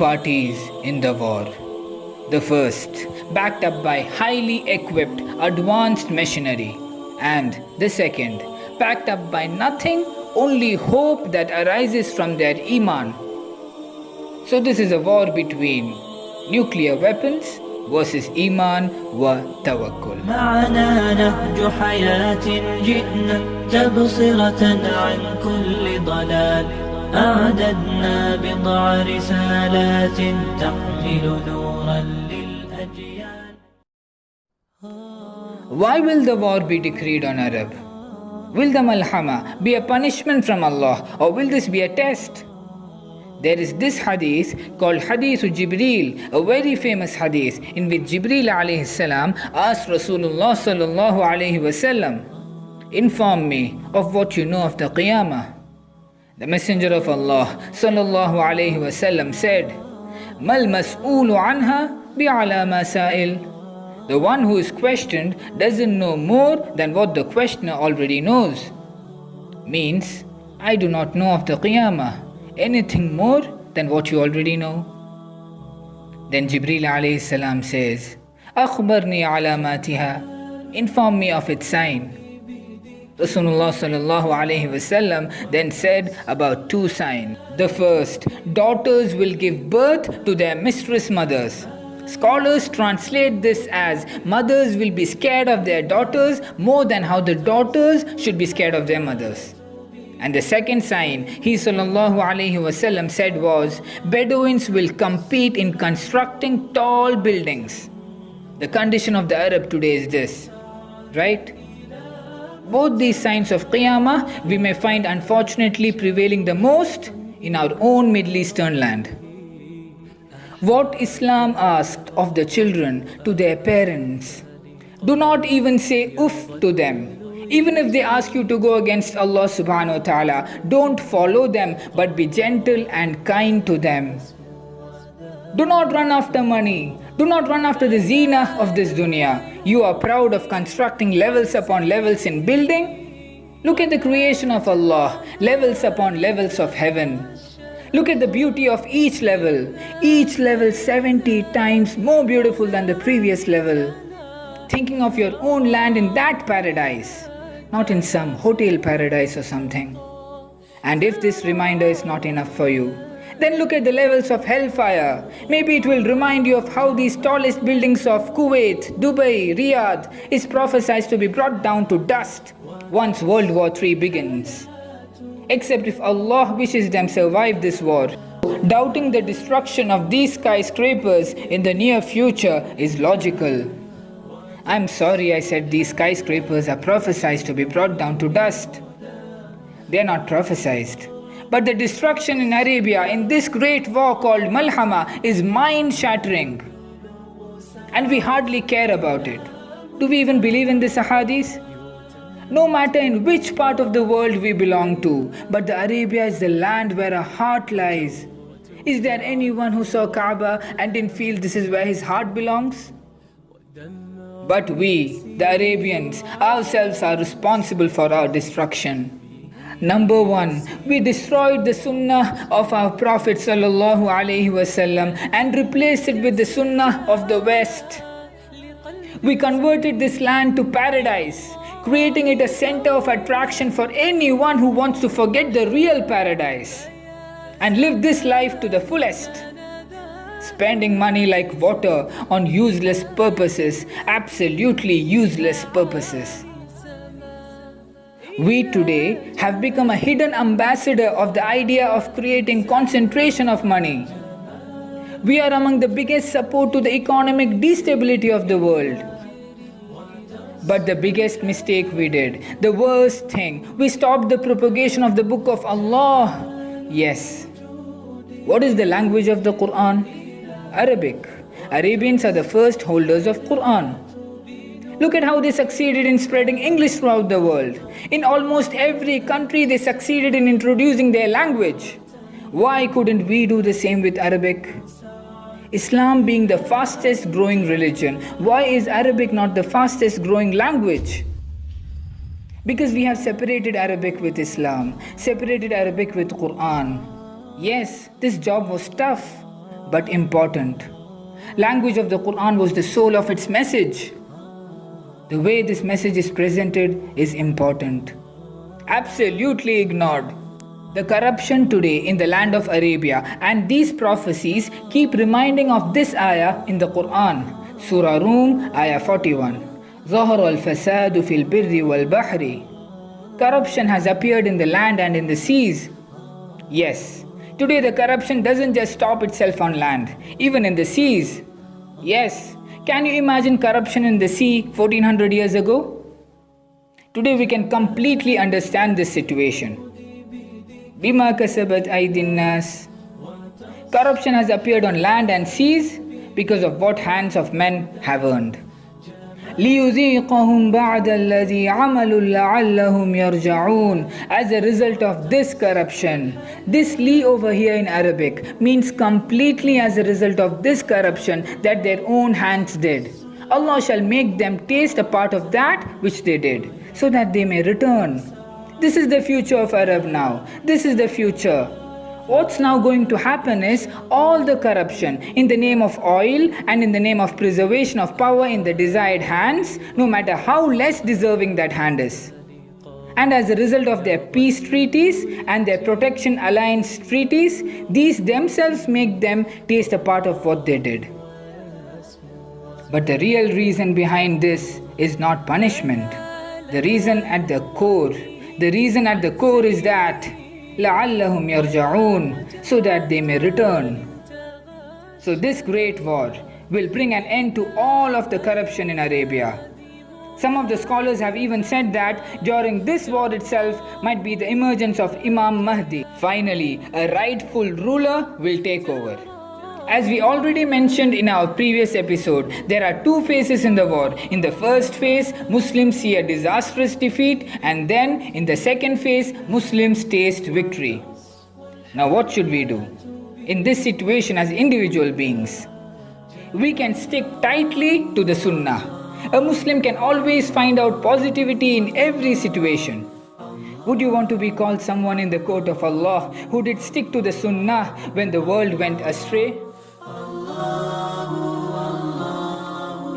parties in the war. The first, backed up by highly equipped, advanced machinery, and the second, backed up by nothing, only hope that arises from their iman. So this is a war between nuclear weapons versus iman wa tawakkul. معنا نهج حياة جئنا تبصرة عن كل ضلال أعددنا بضع رسالات تحمل نورا للأجيال. Why will the war be decreed on Arab? Will the Malhama be a punishment from Allah, or will this be a test? There is this hadith called Hadith Jibreel, a very famous hadith in which Jibreel alayhi salam asked Rasulullah sallallahu alayhi wasallam, inform me of what you know of the Qiyamah. The Messenger of Allah sallallahu alayhi wasallam said, Mal mas'oolu anha bi'ala ma sa'il. The one who is questioned doesn't know more than what the questioner already knows. Means, I do not know of the Qiyamah anything more than what you already know. Then Jibreel alayhi salam says, Akhbarni alamatiha, inform me of its sign. Rasulullah sallallahu alayhi wasallam then said about two signs. The first, daughters will give birth to their mistress mothers. Scholars translate this as mothers will be scared of their daughters more than how the daughters should be scared of their mothers. And the second sign he sallallahu alayhi wasallam said was, Bedouins will compete in constructing tall buildings. The condition of the Arab today is this, right? Both these signs of Qiyamah we may find unfortunately prevailing the most in our own Middle Eastern land. What Islam asked of the children to their parents, do not even say uff to them. Even if they ask you to go against Allah subhanahu wa ta'ala, don't follow them but be gentle and kind to them. Do not run after money. Do not run after the zina of this dunya. You are proud of constructing levels upon levels in building. Look at the creation of Allah, levels upon levels of heaven. Look at the beauty of each level 70 times more beautiful than the previous level. Thinking of your own land in that paradise, not in some hotel paradise or something. And if this reminder is not enough for you, then look at the levels of hellfire. Maybe it will remind you of how these tallest buildings of Kuwait, Dubai, Riyadh is prophesied to be brought down to dust once World War III begins. Except if Allah wishes them survive this war. Doubting the destruction of these skyscrapers in the near future is logical. I'm sorry I said these skyscrapers are prophesied to be brought down to dust. They are not prophesied. But the destruction in Arabia in this great war called Malhama is mind-shattering. And we hardly care about it. Do we even believe in this ahadith? No matter in which part of the world we belong to, but the Arabia is the land where our heart lies. Is there anyone who saw Kaaba and didn't feel this is where his heart belongs? But we, the Arabians, ourselves are responsible for our destruction. Number one, we destroyed the sunnah of our Prophet sallallahu alaihi wasallam and replaced it with the sunnah of the West. We converted this land to paradise, creating it a center of attraction for anyone who wants to forget the real paradise and live this life to the fullest. Spending money like water on useless purposes, absolutely useless purposes. We today have become a hidden ambassador of the idea of creating concentration of money. We are among the biggest support to the economic destability of the world. But the biggest mistake we did, the worst thing, we stopped the propagation of the book of Allah. Yes. What is the language of the Quran? Arabic. Arabians are the first holders of Quran. Look at how they succeeded in spreading English throughout the world. In almost every country they succeeded in introducing their language. Why couldn't we do the same with Arabic? Islam being the fastest growing religion, why is Arabic not the fastest growing language? Because we have separated Arabic with Islam, separated Arabic with Quran. Yes, this job was tough, but important. Language of the Quran was the soul of its message. The way this message is presented is important. Absolutely ignored. The corruption today in the land of Arabia and these prophecies keep reminding of this ayah in the Quran. Surah Rum, ayah 41. ظهر الفساد في البر والبحر. Corruption has appeared in the land and in the seas. Yes, today the corruption doesn't just stop itself on land, even in the seas. Yes, can you imagine corruption in the sea 1400 years ago? Today we can completely understand this situation. Bima kasabat aydin nas. Corruption has appeared on land and seas because of what hands of men have earned. لِيُذِيقَهُمْ بَعْدَ الَّذِي عَمَلُوا لَعَلَّهُمْ يَرْجَعُونَ. As a result of this corruption, this li over here in Arabic means completely as a result of this corruption that their own hands did. Allah shall make them taste a part of that which they did, so that they may return. This is the future of Arab now. This is the future. What's now going to happen is all the corruption in the name of oil and in the name of preservation of power in the desired hands, no matter how less deserving that hand is. And as a result of their peace treaties and their protection alliance treaties, these themselves make them taste a part of what they did. But the real reason behind this is not punishment. The reason at the core is that لَعَلَّهُمْ يَرْجَعُونَ, so that they may return. So this great war will bring an end to all of the corruption in Arabia. Some of the scholars have even said that during this war itself might be the emergence of Imam Mahdi. Finally, a rightful ruler will take over. As we already mentioned in our previous episode, there are two phases in the war. In the first phase, Muslims see a disastrous defeat, and then in the second phase, Muslims taste victory. Now what should we do? In this situation as individual beings, we can stick tightly to the Sunnah. A Muslim can always find out positivity in every situation. Would you want to be called someone in the court of Allah who did stick to the Sunnah when the world went astray?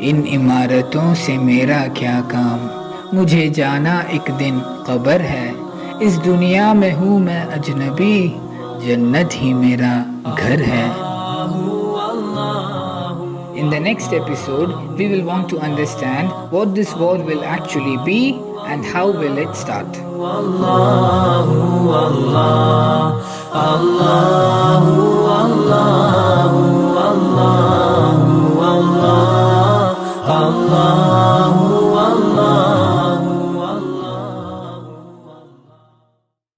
इन इमारतों से मेरा क्या काम, मुझे जाना एक दिन कब्र है, इस दुनिया में हूँ मैं अजनबी, जन्नत ही मेरा घर है. In the next episode, we will want to understand what this war will actually be and how will it start. Allah, Allah, Allah.